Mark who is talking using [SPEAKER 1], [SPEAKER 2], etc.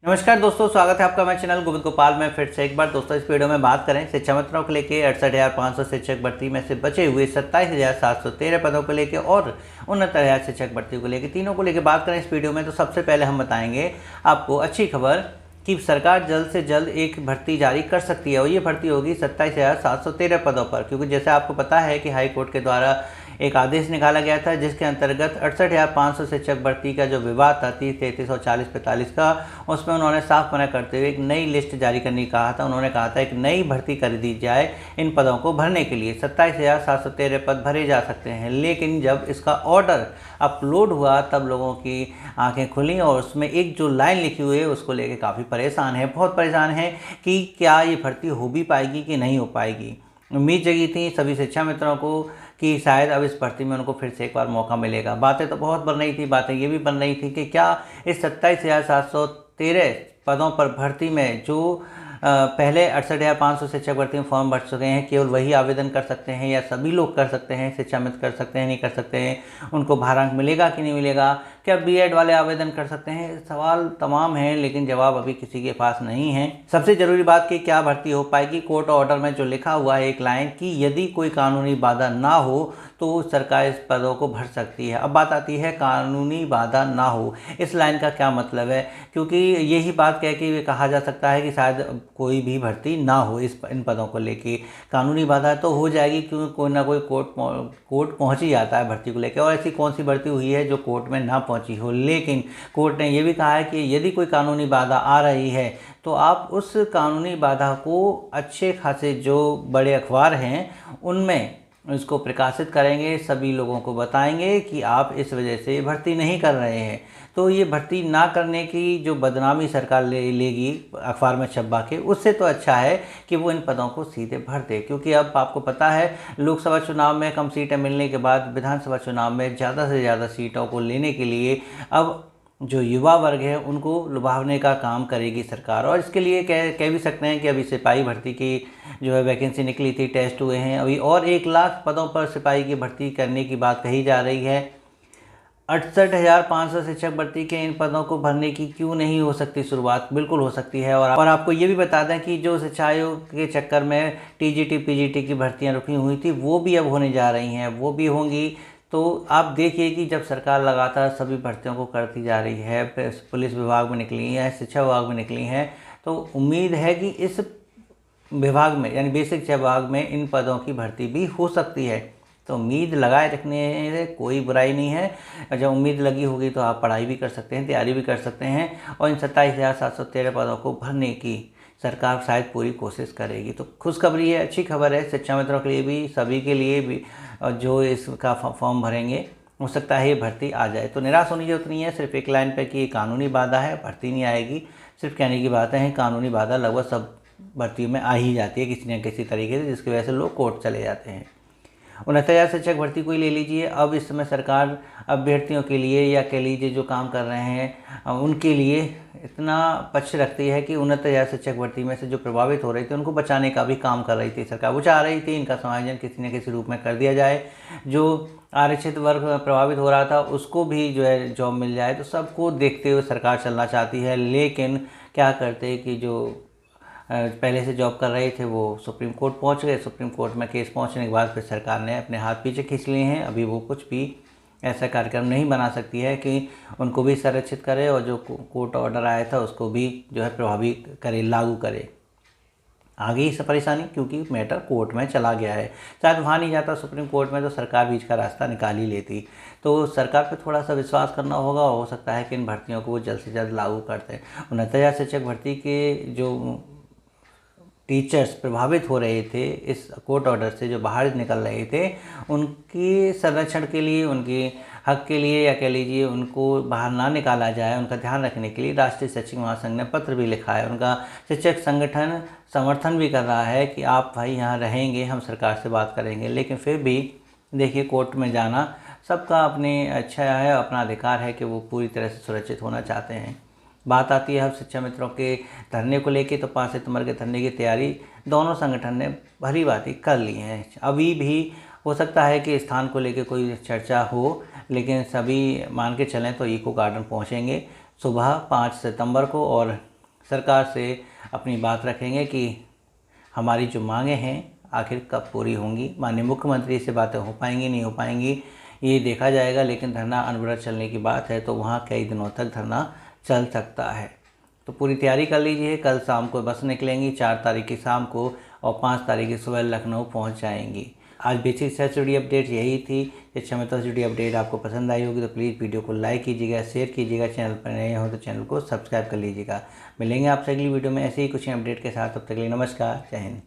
[SPEAKER 1] नमस्कार दोस्तों, स्वागत है आपका मेरे चैनल गोविंद गोपाल में फिर से एक बार। दोस्तों, इस वीडियो में बात करें शिक्षा मित्रों को लेकर 68,500 शिक्षक भर्ती में से बचे हुए 27,713 पदों को लेकर और 69,000 शिक्षक भर्ती को लेकर, तीनों को लेकर बात करें इस वीडियो में। तो सबसे पहले हम बताएंगे आपको अच्छी खबर कि सरकार जल्द से जल्द एक भर्ती जारी कर सकती है और ये भर्ती होगी 27,713 पदों पर, क्योंकि जैसे आपको पता है कि हाई कोर्ट के द्वारा एक आदेश निकाला गया था जिसके अंतर्गत 68,500 शिक्षक भर्ती का जो विवाद था 30, 33 और 40, 45 का, उसमें उन्होंने साफ मना करते हुए एक नई लिस्ट जारी करने कहा था। उन्होंने कहा था एक नई भर्ती कर दी जाए इन पदों को भरने के लिए। 27,713 पद भरे जा सकते हैं, लेकिन जब इसका ऑर्डर अपलोड हुआ तब लोगों की आंखें खुली और उसमें एक जो लाइन लिखी हुई है उसको लेकर काफ़ी परेशान है, बहुत परेशान है कि क्या ये भर्ती हो भी पाएगी कि नहीं हो पाएगी। उम्मीद जगी थी सभी शिक्षा मित्रों को कि शायद अब इस भर्ती में उनको फिर से एक बार मौका मिलेगा। बातें तो बहुत बन रही थी, बातें ये भी बन रही थी कि क्या इस 27,713 पदों पर भर्ती में जो पहले 68,500 शिक्षक भर्ती में फॉर्म भर चुके हैं केवल वही आवेदन कर सकते हैं या सभी लोग कर सकते हैं, शिक्षा मित्र कर सकते हैं, नहीं कर सकते हैं, उनको भारांक मिलेगा कि नहीं मिलेगा, क्या बीएड वाले आवेदन कर सकते हैं। सवाल तमाम हैं लेकिन जवाब अभी किसी के पास नहीं है। सबसे ज़रूरी बात कि क्या भर्ती हो पाएगी। कोर्ट ऑर्डर में जो लिखा हुआ है एक लाइन कि यदि कोई कानूनी बाधा ना हो तो सरकार इस पदों को भर सकती है। अब बात आती है कानूनी बाधा ना हो, इस लाइन का क्या मतलब है, क्योंकि यही बात कह के कहा जा सकता है कि शायद कोई भी भर्ती ना हो इन पदों को लेके। कानूनी बाधा तो हो जाएगी क्योंकि कोई ना कोई कोर्ट पहुंच ही जाता है भर्ती को लेकर, और ऐसी कौन सी भर्ती हुई है जो कोर्ट में ना पहुंची हो। लेकिन कोर्ट ने यह भी कहा है कि यदि कोई कानूनी बाधा आ रही है तो आप उस कानूनी बाधा को अच्छे खासे जो बड़े अखबार हैं उनमें इसको प्रकाशित करेंगे, सभी लोगों को बताएंगे कि आप इस वजह से भर्ती नहीं कर रहे हैं। तो ये भर्ती ना करने की जो बदनामी सरकार लेगी अखबार में छपवा के, उससे तो अच्छा है कि वो इन पदों को सीधे भर दे। क्योंकि अब आपको पता है लोकसभा चुनाव में कम सीटें मिलने के बाद विधानसभा चुनाव में ज़्यादा से ज़्यादा सीटों को लेने के लिए अब जो युवा वर्ग है उनको लुभावने का काम करेगी सरकार। और इसके लिए कह भी सकते हैं कि अभी सिपाही भर्ती की जो है वैकेंसी निकली थी, टेस्ट हुए हैं अभी, और 1 लाख पदों पर सिपाही की भर्ती करने की बात कही जा रही है। 68,500 शिक्षक भर्ती के इन पदों को भरने की क्यों नहीं हो सकती शुरुआत? बिल्कुल हो सकती है। और आपको ये भी बता दें कि जो शिक्षा आयोग के चक्कर में टीजीटी पीजीटी की भर्तियां रुकी हुई थी वो भी अब होने जा रही हैं, वो भी होंगी। तो आप देखिए कि जब सरकार लगातार सभी भर्तियों को करती जा रही है, पुलिस विभाग में निकली है, शिक्षा विभाग में निकली हैं, तो उम्मीद है कि इस विभाग में यानी बेसिक शिक्षा विभाग में इन पदों की भर्ती भी हो सकती है। तो उम्मीद लगाए रखने से कोई बुराई नहीं है। जब उम्मीद लगी होगी तो आप पढ़ाई भी कर सकते हैं, तैयारी भी कर सकते हैं और इन 27,713 पदों को भरने की सरकार शायद पूरी कोशिश करेगी। तो खुशखबरी है, अच्छी खबर है शिक्षा मित्रों के लिए भी, सभी के लिए भी जो इसका फॉर्म भरेंगे। हो सकता है ये भर्ती आ जाए। तो निराश होने की जरूरत नहीं है सिर्फ एक लाइन पे कि कानूनी बाधा है, भर्ती नहीं आएगी। सिर्फ कहने की बात है, कानूनी बाधा लगभग सब भर्तियों में आ ही जाती है किसी न किसी तरीके से, जिसकी वजह से लोग कोर्ट चले जाते हैं। 69,000 शिक्षक भर्ती को ही ले लीजिए। अब इस समय सरकार अभ्यर्थियों के लिए या कह लीजिए जो काम कर रहे हैं उनके लिए इतना पक्ष रखती है कि 69,000 शिक्षक भर्ती में से जो प्रभावित हो रहे थे उनको बचाने का भी काम कर रही थी सरकार। वो चाह रही थी इनका समायोजन किसी न किसी रूप में कर दिया जाए, जो आरक्षित वर्ग प्रभावित हो रहा था उसको भी जो है जॉब मिल जाए। तो सबको देखते हुए सरकार चलना चाहती है, लेकिन क्या करते कि जो पहले से जॉब कर रहे थे वो सुप्रीम कोर्ट पहुंच गए। सुप्रीम कोर्ट में केस पहुंचने के बाद फिर सरकार ने अपने हाथ पीछे खींच लिए हैं। अभी वो कुछ भी ऐसा कार्यक्रम नहीं बना सकती है कि उनको भी संरक्षित करे और जो कोर्ट ऑर्डर आया था उसको भी जो है प्रभावी करे, लागू करे। आ गई इस परेशानी क्योंकि मैटर कोर्ट में चला गया है। शायद वहाँ नहीं जाता सुप्रीम कोर्ट में तो सरकार बीच का रास्ता निकाल ही लेती। तो सरकार पे थोड़ा सा विश्वास करना होगा, हो सकता है कि इन भर्तियों को वो जल्द से जल्द लागू करते हैं। 69,000 शिक्षक भर्ती के जो टीचर्स प्रभावित हो रहे थे इस कोर्ट ऑर्डर से, जो बाहर निकल रहे थे, उनके संरक्षण के लिए, उनके हक के लिए या कह लीजिए उनको बाहर ना निकाला जाए, उनका ध्यान रखने के लिए राष्ट्रीय शिक्षक महासंघ ने पत्र भी लिखा है। उनका शिक्षक संगठन समर्थन भी कर रहा है कि आप भाई यहाँ रहेंगे, हम सरकार से बात करेंगे। लेकिन फिर भी देखिए कोर्ट में जाना सबका अपनी अच्छा है, अपना अधिकार है कि वो पूरी तरह से सुरक्षित होना चाहते हैं। बात आती है अब शिक्षा मित्रों के धरने को लेके, तो 5 सितंबर के धरने की तैयारी दोनों संगठन ने भली भांति कर ली है। अभी भी हो सकता है कि स्थान को लेके कोई चर्चा हो, लेकिन सभी मान के चलें तो इको गार्डन पहुंचेंगे सुबह 5 सितंबर को और सरकार से अपनी बात रखेंगे कि हमारी जो मांगें हैं आखिर कब पूरी होंगी। माननीय मुख्यमंत्री से बातें हो पाएंगी नहीं हो पाएंगी ये देखा जाएगा, लेकिन धरना अनवरत चलने की बात है तो वहाँ कई दिनों तक धरना चल सकता है। तो पूरी तैयारी कर लीजिए। कल शाम को बस निकलेंगी 4 तारीख की शाम को और 5 तारीख की सुबह लखनऊ पहुँच जाएंगी। आज बेसिक से जुड़ी अपडेट यही थी। इस क्षमता से जुड़ी अपडेट आपको पसंद आई होगी तो प्लीज़ वीडियो को लाइक कीजिएगा, शेयर कीजिएगा। चैनल पर नए हो तो चैनल को सब्सक्राइब कर लीजिएगा। मिलेंगे आपसे अगली वीडियो में ऐसे ही कुछ अपडेट के साथ। तब तक के लिए नमस्कार, जय हिंद।